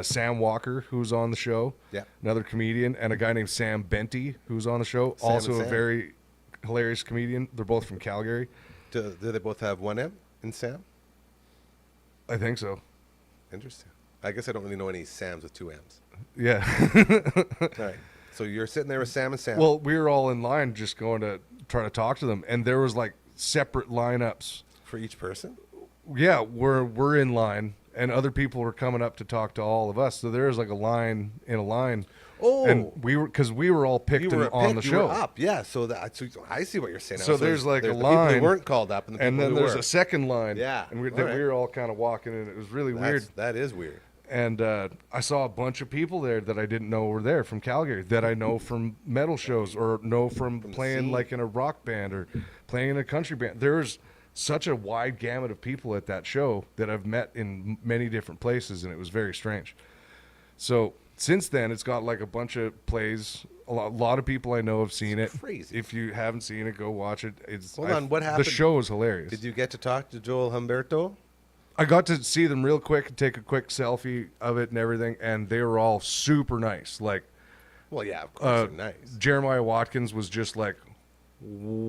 Sam Walker, who's on the show. Yeah. Another comedian, and a guy named Sam Benty, who's on the show. Sam also and a Sam. very hilarious comedian. They're both from Calgary. Do they both have one M in Sam? I think so. Interesting. I guess I don't really know any Sams with two M's. Yeah. All right. So you're sitting there with Sam and Sam. Well, we were all in line just going to try to talk to them, and there was like separate lineups. for each person? Yeah, we're in line, and other people were coming up to talk to all of us. So there was like a line in a line. Oh. And we were all picked You were on the picked, you show. were up, yeah. So I see what you're saying. now. So there's like a the people who line, weren't called up, and the people And then who there's were. a second line. Yeah, And we all right. were all kind of walking in. It was really weird. That is weird. And I saw a bunch of people there that I didn't know were there from Calgary, that I know from metal shows or know from the playing scene. like in a rock band or playing in a country band. There's such a wide gamut of people at that show that I've met in many different places, and it was very strange. So since then, it's got like a bunch of plays. A lot of people I know have seen it. Crazy. If you haven't seen it, go watch it. Hold on, what happened? The show is hilarious. Did you get to talk to Joel Humberto? I got to see them real quick and take a quick selfie of it and everything, and they were all super nice. Like, Well, yeah, of course, they're nice. Jeremiah Watkins was just like,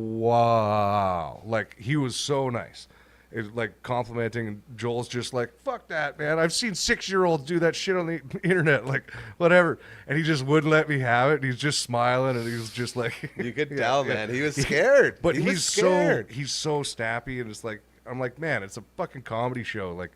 wow. Like, he was so nice. It, like, complimenting, and Joel's just like, fuck that, man. I've seen 6-year-olds do that shit on the internet, like, whatever. And he just wouldn't let me have it. He's just smiling, and he was just like... You could Yeah, tell, yeah. man. He was scared. But he he's was scared. he's so snappy, and it's like, I'm like, man, it's a fucking comedy show. Like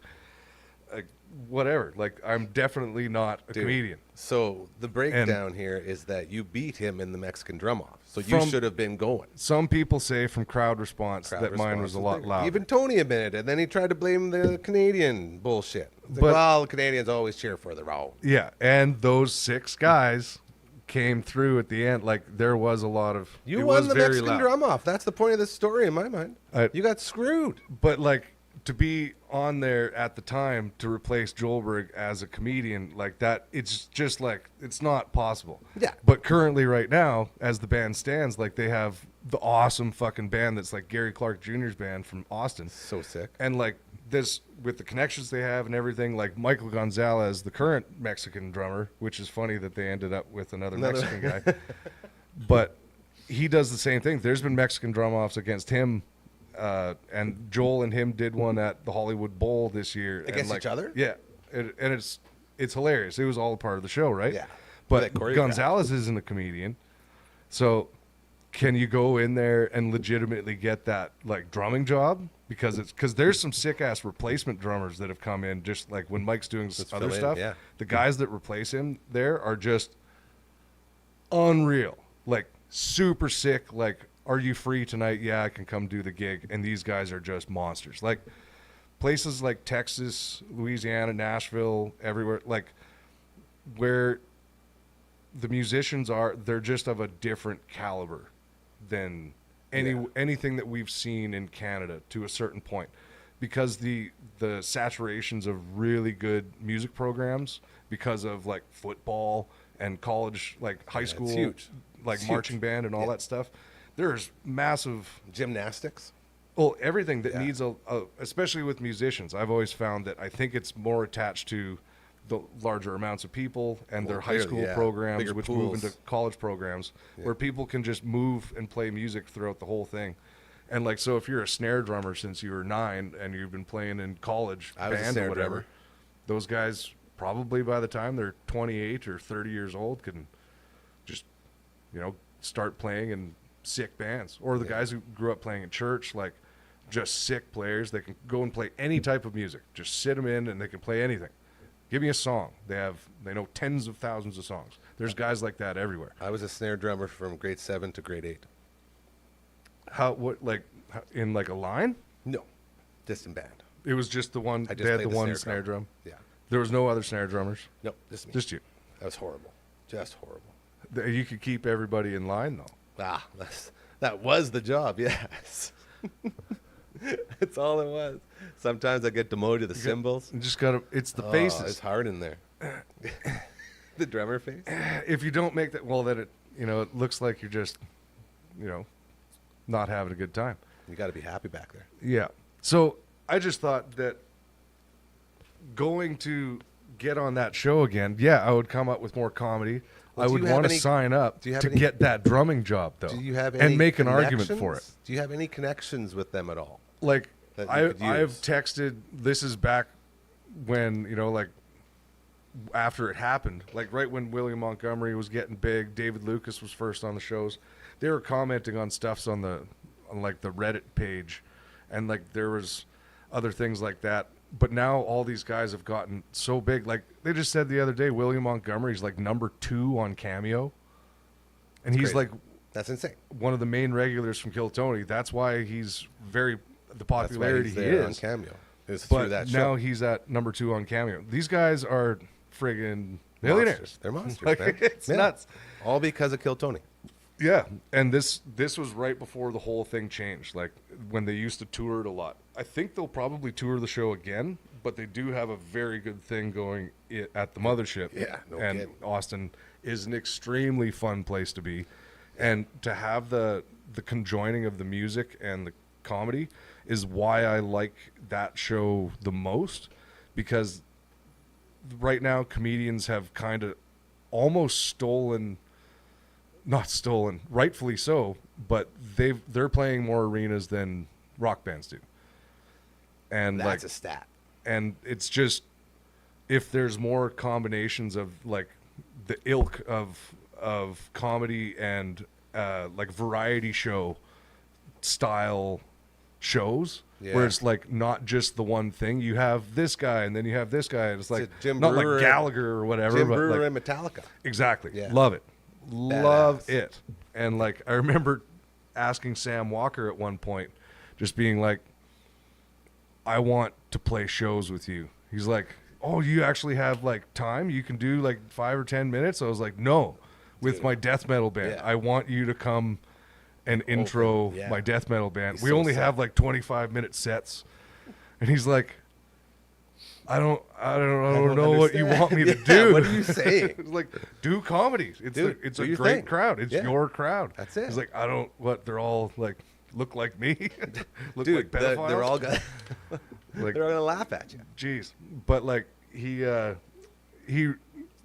whatever. Like, I'm definitely not a Dude, comedian. So the breakdown here is that you beat him in the Mexican drum off. So you From- should have been going. Some people say from crowd response Crowd that mine was response a is lot bigger. louder. Even Tony admitted it. And then he tried to blame the Canadian bullshit. It's like, But- well, the Canadians always cheer for their own. Yeah, and those 6 guys came through at the end. Like, there was a lot of... You it won was the very Mexican loud. drum off. That's the point of this story in my mind. You got screwed. But, like, to be on there at the time to replace Joelberg as a comedian like that, it's just like, it's not possible. Yeah. But currently right now, as the band stands, like, they have the awesome fucking band that's like Gary Clark Jr.'s band from Austin. So sick. And like this, with the connections they have and everything, like Michael Gonzalez, the current Mexican drummer, which is funny that they ended up with another Mexican guy. But he does the same thing. There's been Mexican drum offs against him. And Joel and him did one at the Hollywood Bowl this year. And, Against like, each other? Yeah. And it's hilarious. It was all a part of the show, right? Yeah. But Like choreographed. Gonzalez isn't a comedian. So can you go in there and legitimately get that like drumming job? Because there's some sick ass replacement drummers that have come in, just like when Mike's doing Let's other fill in, stuff. yeah. The guys that replace him there are just unreal, like super sick. Like, are you free tonight? Yeah, I can come do the gig. And these guys are just monsters. Like places like Texas, Louisiana, Nashville, everywhere, like where the musicians are, they're just of a different caliber than anything that we've seen in Canada to a certain point, because the saturations of really good music programs, because of like football and college, like high it's school, huge. like It's marching huge. band and all Yeah. that stuff. There's massive, Gymnastics. Well, everything that needs especially with musicians, I've always found that I think it's more attached to the larger amounts of people and their high school programs, Bigger which pools. move into college programs, where people can just move and play music throughout the whole thing. And like, so if you're a snare drummer since you were 9 and you've been playing in college I was a band snare or whatever, drummer. those guys probably by the time they're 28 or 30 years old can just, start playing in sick bands. Or the guys who grew up playing in church, like just sick players, they can go and play any type of music. Just sit them in and they can play anything. Give me a song. They know tens of thousands of songs. There's guys like that everywhere. I was a snare drummer from grade 7 to grade 8. In like a line? No, just in band. It was just the one. I just They had played the the one snare snare drum. Yeah. There was no other snare drummers. No, just me. Just you. That was horrible. Just horrible. You could keep everybody in line though. That was the job, yes. That's all it was. Sometimes I get demoted to the cymbals. You just gotta. It's the It's faces. hard in there. The drummer face. If you don't make that, well, then it looks like you're just, not having a good time. You got to be happy back there. Yeah. So I just thought that going to get on that show again, I would come up with more comedy. Well, I do would you have want to any- sign up do you have to any- get that drumming job, though. Do you have any and make an argument for it? connections? Do you have any connections with them at all? Like that you could I've use? texted. This is back when like after it happened, like right when William Montgomery was getting big. David Lucas was first on the shows. They were commenting on stuffs on the Reddit page, and like there was other things like that. But now all these guys have gotten so big. Like they just said the other day, William Montgomery's like number 2 on Cameo, and he's crazy. like That's insane. one of the main regulars from Kill Tony. That's why he's the That's why popularity he's he there on is. Cameo. It's through But that now show. he's at number 2 on Cameo. These guys are friggin' millionaires. Monsters. They're monsters, Like, man. it's Yeah. nuts. All because of Kill Tony. Yeah, and this was right before the whole thing changed. Like when they used to tour it a lot. I think they'll probably tour the show again, but they do have a very good thing going at the mothership. Yeah, no and kidding. Austin is an extremely fun place to be, and to have the conjoining of the music and the comedy is why I like that show the most, because right now comedians have kind of almost not stolen, rightfully so, but they're playing more arenas than rock bands do. And That's a stat. and it's just, if there's more combinations of like the ilk of comedy and like variety show style shows, where Yeah. it's like not just the one thing. You have this guy and then you have this guy, and it's like Jim not Brewer like Gallagher or whatever, Jim but Brewer like, and Metallica. exactly. Yeah. Love it. Love Badass. it. And like I remember asking Sam Walker at one point, just being like, I want to play shows with you. He's like, oh, you actually have like time? You can do like 5 or 10 minutes? I was like, no, with Dude. my death metal band. Yeah. I want you to come and intro thing. Yeah. my death metal band. He's We so only sick. have like 25-minute sets. And he's like, I don't know what you understand. want me to Yeah, do. what are you saying? It's like, do comedy. It's Dude, it's do a your great thing. crowd. It's Yeah. your crowd. That's it. He's like, they're all like look like me. Look Dude, like they're pedophiles. all gonna like, they're all gonna laugh at you. jeez. But like he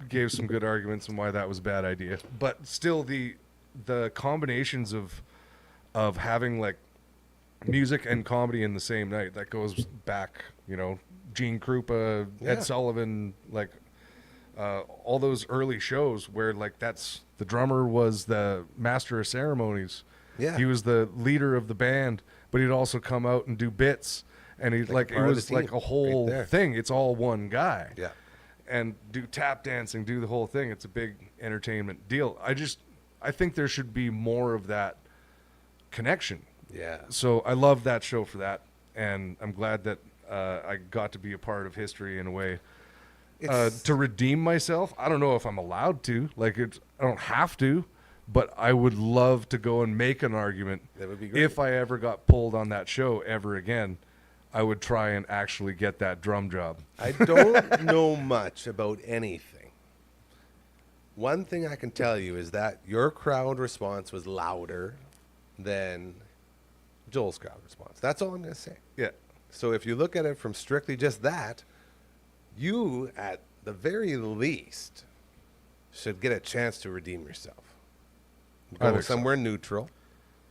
gave some good arguments on why that was a bad idea. But still, the combinations of having like music and comedy in the same night, that goes back, Gene Krupa, Yeah. Ed Sullivan, like all those early shows where like the drummer was the master of ceremonies. Yeah. He was the leader of the band, but he'd also come out and do bits, and he'd like it part of the was like team, a whole right there. thing. It's all one guy. Yeah. And do tap dancing, do the whole thing. It's a big entertainment deal. I think there should be more of that connection. Yeah. So I love that show for that, and I'm glad that I got to be a part of history in a way. It's, To redeem myself, I don't know if I'm allowed to. Like, I don't have to, but I would love to go and make an argument. That would be great. If I ever got pulled on that show ever again, I would try and actually get that drum job. I don't know much about anything. One thing I can tell you is that your crowd response was louder than Joel's crowd response. That's all I'm going to say. Yeah. So if you look at it from strictly just that, you, at the very least, should get a chance to redeem yourself. I Go think so. somewhere neutral.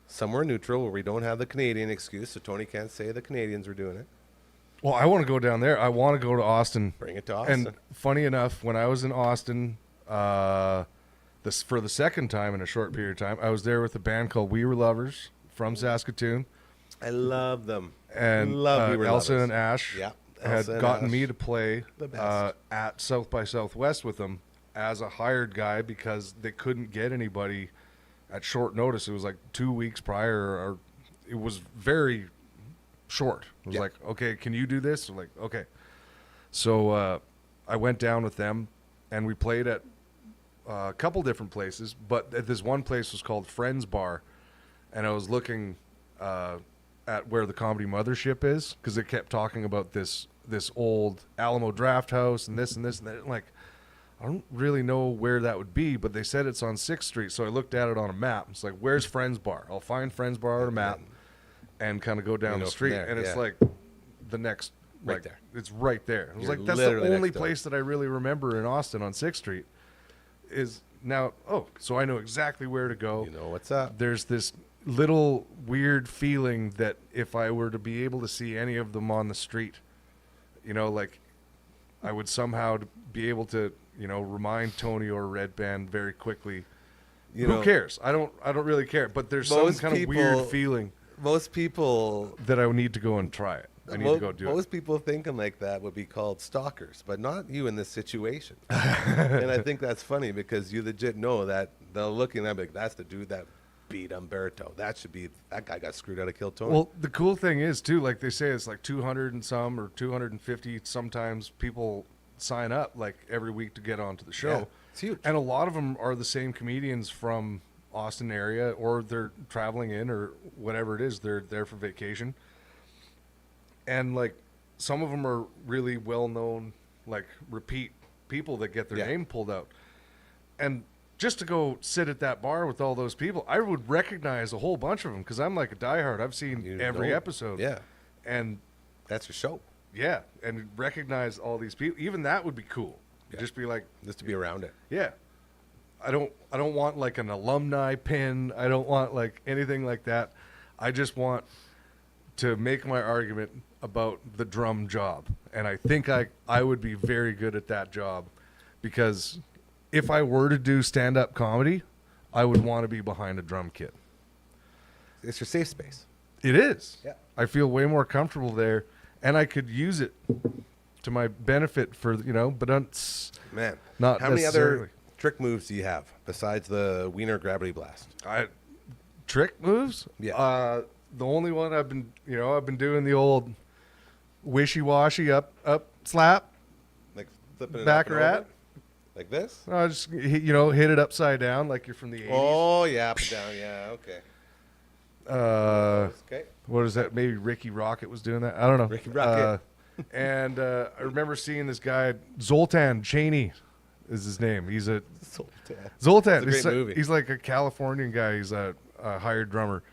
Somewhere neutral where we don't have the Canadian excuse, so Tony can't say the Canadians were doing it. Well, I want to go down there. I want to go to Austin. Bring it to Austin. And funny enough, when I was in Austin, for the second time in a short period of time, I was there with a band called We Were Lovers from Saskatoon. I love them. And love We Were Elsa Lovers. and Ash Yeah, had Elsa and gotten Ash. me to play The best. at South by Southwest with them as a hired guy because they couldn't get anybody at short notice. It was like 2 weeks prior, or it was very short. It was Yeah. like, okay, can you do this? I'm like, okay. So I went down with them, and we played at a couple different places, but at this one place was called Friends Bar, and I was looking at where the Comedy Mothership is because they kept talking about this old Alamo Draft House and this and this and that. Like, I don't really know where that would be, but they said it's on 6th Street, so I looked at it on a map. It's like, where's Friends Bar? I'll find Friends Bar on a map and kind of go down know the from street, there, and it's yeah. like the next, Right like, there. it's right there. It was You're like, that's the literally only next door. place that I really remember in Austin on 6th Street is now, so I know exactly where to go. You know what's up. There's this little weird feeling that if I were to be able to see any of them on the street, you know, like I would somehow be able to, you know, remind Tony or Red Band very quickly. You Who know, cares? I don't really care. But there's some most kind of people- weird feeling Most people that I need to go and try it. I need to go do it. Most people thinking like that would be called stalkers, but not you in this situation. And I think that's funny because you legit know that they'll look and they'll be like, that's the dude that beat Umberto. That guy got screwed out of Kill Tony. Well, the cool thing is too, like they say, it's like 200 and some or 250 sometimes people sign up like every week to get onto the show. Yeah, it's huge. And a lot of them are the same comedians from Austin area, or they're traveling in, or whatever it is. They're there for vacation. And like some of them are really well known, like repeat people that get their Yeah. name pulled out. And just to go sit at that bar with all those people, I would recognize a whole bunch of them because I'm like a diehard. I've seen You every know- episode. Yeah, And that's your show. yeah, and recognize all these people. Even that would be cool. Yeah. Just be like, Just to be around it. yeah. I don't want like an alumni pin. I don't want like anything like that. I just want to make my argument about the drum job. And I think I would be very good at that job because if I were to do stand-up comedy, I would want to be behind a drum kit. It's your safe space. It is. Yeah. I feel way more comfortable there, and I could use it to my benefit for, you know, but Man, Not how many necessarily. other trick moves do you have besides the Wiener Gravity Blast? Trick moves? Yeah. The only one I've been doing the old wishy-washy up slap. Like flipping it Back up and rat? over? Like this? I just hit it upside down like you're from the 80s. Oh, yeah, up and down. Yeah, okay. Okay. What is that? Maybe Ricky Rocket was doing that. I don't know. Ricky Rocket. And I remember seeing this guy, Zoltan Chaney is his name. He's a Zoltan. It's a great movie. He's like a Californian guy. He's a hired drummer.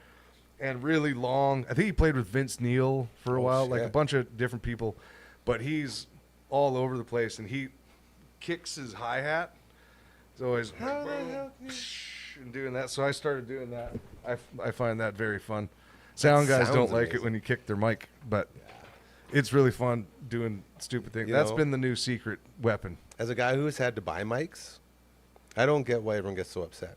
And really long. I think he played with Vince Neil for a while, like a shit. bunch of different people. But he's all over the place, and he kicks his hi-hat. He's always How the hell can you- and doing that. So I started doing that. I find that very fun. Sound guys sounds don't like it amazing. when you kick their mic, but it's really fun doing stupid things. You That's know- been the new secret weapon. As a guy who's had to buy mics, I don't get why everyone gets so upset.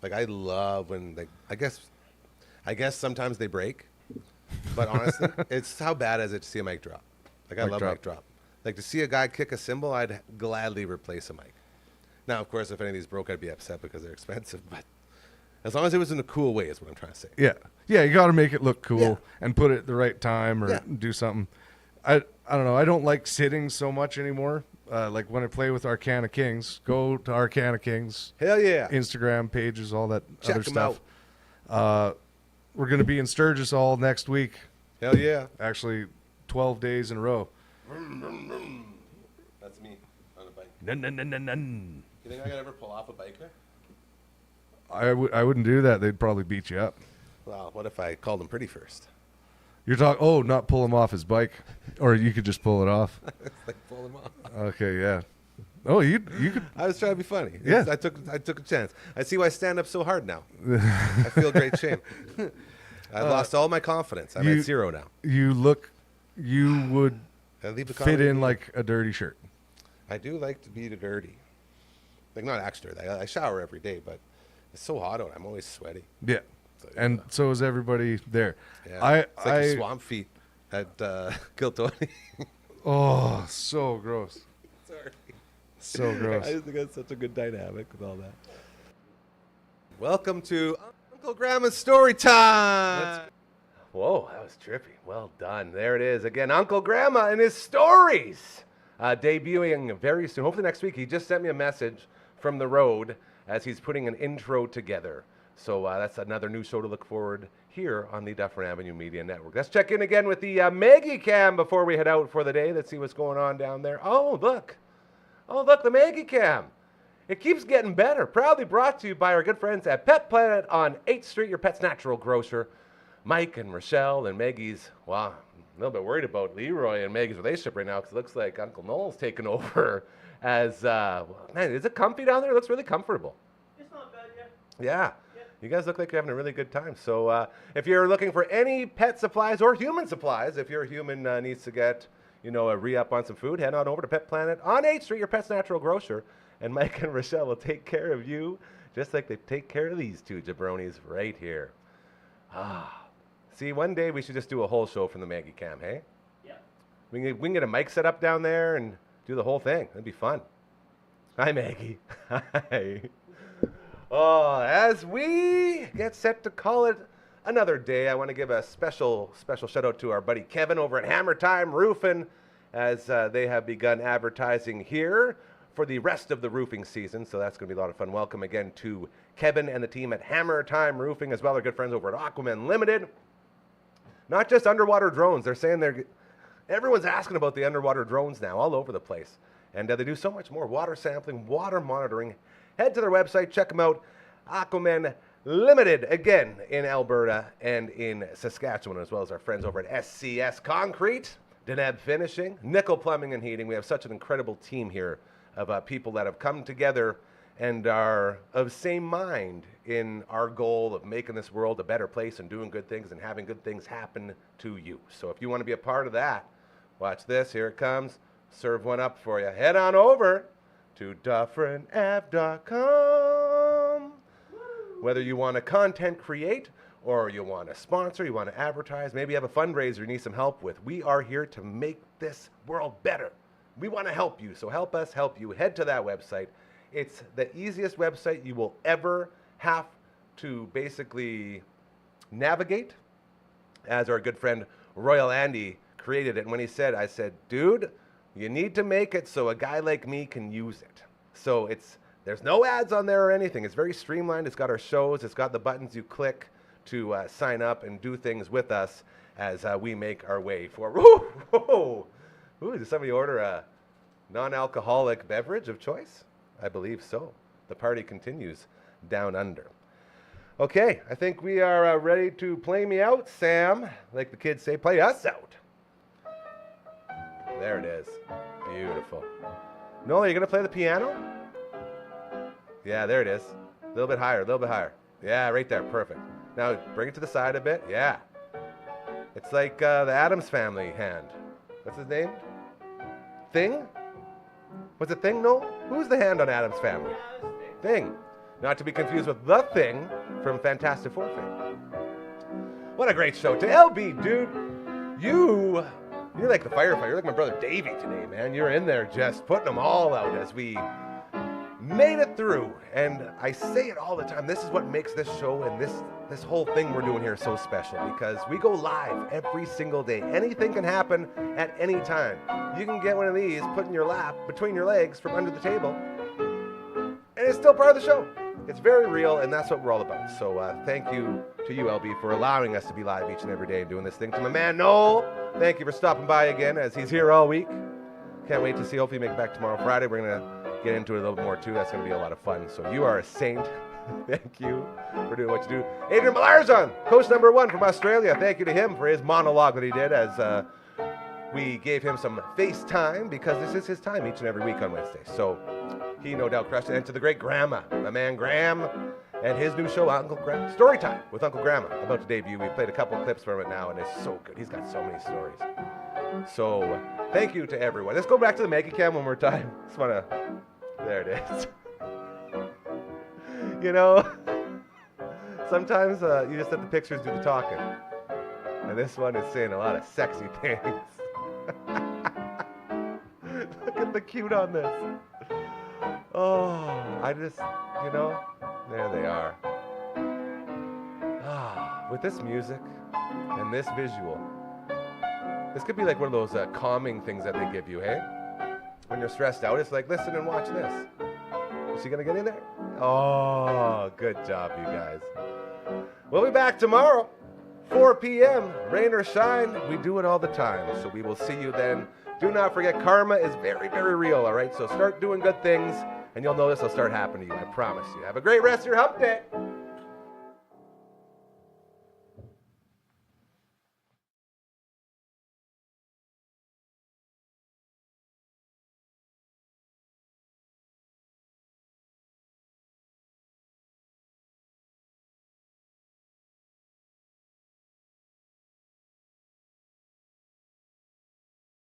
Like, I love when they, I guess sometimes they break, but honestly, it's how bad is it to see a mic drop? Like, I Mic love drop. mic drop. Like, to see a guy kick a cymbal, I'd gladly replace a mic. Now, of course, if any of these broke, I'd be upset because they're expensive, but as long as it was in a cool way is what I'm trying to say. Yeah. Yeah, you got to make it look cool Yeah. and put it at the right time or Yeah. do something. I don't know. I don't like sitting so much anymore. Like when I play with Arcana Kings, go to Arcana Kings Hell yeah. Instagram pages, all that Check other 'em stuff. We're going to be in Sturgis all next week. Hell yeah. Actually, 12 days in a row. That's me on a bike. Nun, nun, nun, nun, nun. You think I could ever pull off a biker? I wouldn't do that. They'd probably beat you up. Well, what if I called him pretty first? You're talking. Oh, not pull him off his bike, or you could just pull it off. Like pull him off. Okay, yeah. Oh, you could. I was trying to be funny. Yeah. I took a chance. I see why I stand up so hard now. I feel great shame. I lost all my confidence. I'm at 0 now. You would I leave the fit comedy in to like a dirty shirt. I do like to be dirty. Like not extra. I shower every day, but it's so hot out. I'm always sweaty. Yeah, So, and so is everybody there. yeah. It's like the swamp feet at Kiltony. Oh, so gross. Sorry. So gross. I just think that's such a good dynamic with all that. Welcome to Uncle Grandma's Story Time. Whoa, that was trippy. Well done. There it is again. Uncle Grandma and his stories. Debuting very soon. Hopefully next week. He just sent me a message from the road as he's putting an intro together. So that's another new show to look forward here on the Dufferin Avenue Media Network. Let's check in again with the Maggie Cam before we head out for the day. Let's see what's going on down there. Oh, look. Oh, look, the Maggie Cam. It keeps getting better. Proudly brought to you by our good friends at Pet Planet on 8th Street, your pet's natural grocer. Mike and Rochelle and Maggie's, well, a little bit worried about Leroy and Maggie's relationship right now because it looks like Uncle Noel's taken over as, man, is it comfy down there? It looks really comfortable. It's not bad yet. Yeah. You guys look like you're having a really good time. So if you're looking for any pet supplies or human supplies, if your human needs to get, a re-up on some food, head on over to Pet Planet on 8th Street, your pet's natural grocer. And Mike and Rochelle will take care of you just like they take care of these two jabronis right here. See, one day we should just do a whole show from the Maggie Cam, hey? Yeah. We can get a mic set up down there and do the whole thing. That'd be fun. Hi, Maggie. Hi. Oh, as we get set to call it another day, I want to give a special shout out to our buddy Kevin over at Hammer Time Roofing, as they have begun advertising here for the rest of the roofing season. So that's going to be a lot of fun. Welcome again to Kevin and the team at Hammer Time Roofing, as well as our good friends over at Aquaman Limited. Not just underwater drones. They're saying everyone's asking about the underwater drones now all over the place. And they do so much more. Water sampling, water monitoring. Head to their website. Check them out. Aquaman Limited, again, in Alberta and in Saskatchewan, as well as our friends over at SCS Concrete, Deneb Finishing, Nickel Plumbing and Heating. We have such an incredible team here of people that have come together and are of same mind in our goal of making this world a better place and doing good things and having good things happen to you. So if you want to be a part of that, watch this. Here it comes. Serve one up for you. Head on over to DufferinAve.com. Whether you want to content create or you want to sponsor, you want to advertise, maybe you have a fundraiser you need some help with, we are here to make this world better. We want to help you, so help us help you. Head to that website. It's the easiest website you will ever have to basically navigate, as our good friend Royal Andy created it. And when he said, I said, dude, you need to make it so a guy like me can use it. So there's no ads on there or anything. It's very streamlined. It's got our shows. It's got the buttons you click to sign up and do things with us as we make our way forward. Ooh, did somebody order a non-alcoholic beverage of choice? I believe so. The party continues down under. Okay, I think we are ready to play me out, Sam. Like the kids say, play us out. There it is. Beautiful. Noel, are you going to play the piano? Yeah, there it is. A little bit higher, a little bit higher. Yeah, right there. Perfect. Now, bring it to the side a bit. Yeah. It's like the Addams Family hand. What's his name? Thing? Was it Thing, Noel? Who's the hand on Addams Family? Thing. Not to be confused with The Thing from Fantastic Four fame. What a great show. To LB, dude, you're like the firefighter. You're like my brother Davey today, man. You're in there just putting them all out as we made it through. And I say it all the time. This is what makes this show and this whole thing we're doing here so special, because we go live every single day. Anything can happen at any time. You can get one of these put in your lap between your legs from under the table, and it's still part of the show. It's very real, and that's what we're all about. So thank you to you, LB, for allowing us to be live each and every day and doing this thing. To my man, Noel, thank you for stopping by again, as he's here all week. Can't wait to see. Hopefully make it back tomorrow, Friday. We're going to get into it a little bit more, too. That's going to be a lot of fun. So you are a saint. Thank you for doing what you do. Adrian Malarzon, coach number 1 from Australia. Thank you to him for his monologue that he did as we gave him some FaceTime because this is his time each and every week on Wednesday. So he no doubt crushed it. And to the great Grandma, my man Graham, and his new show, Uncle Graham, Storytime with Uncle Grandma, about to debut. We played a couple clips from it now, and it's so good. He's got so many stories. So thank you to everyone. Let's go back to the Mega Cam one more time. Just wanna, there it is. You know, sometimes you just let the pictures do the talking. And this one is saying a lot of sexy things. Look at the cute on this. Oh, I just, you know, there they are. Ah, with this music and this visual, this could be like one of those calming things that they give you, hey? When you're stressed out, it's like, listen and watch this. Is she gonna get in there? Oh, good job, you guys. We'll be back tomorrow, 4 p.m., rain or shine. We do it all the time, so we will see you then. Do not forget, karma is very, very real, all right? So start doing good things, and you'll notice they'll start happening to you, I promise you. Have a great rest of your hump day.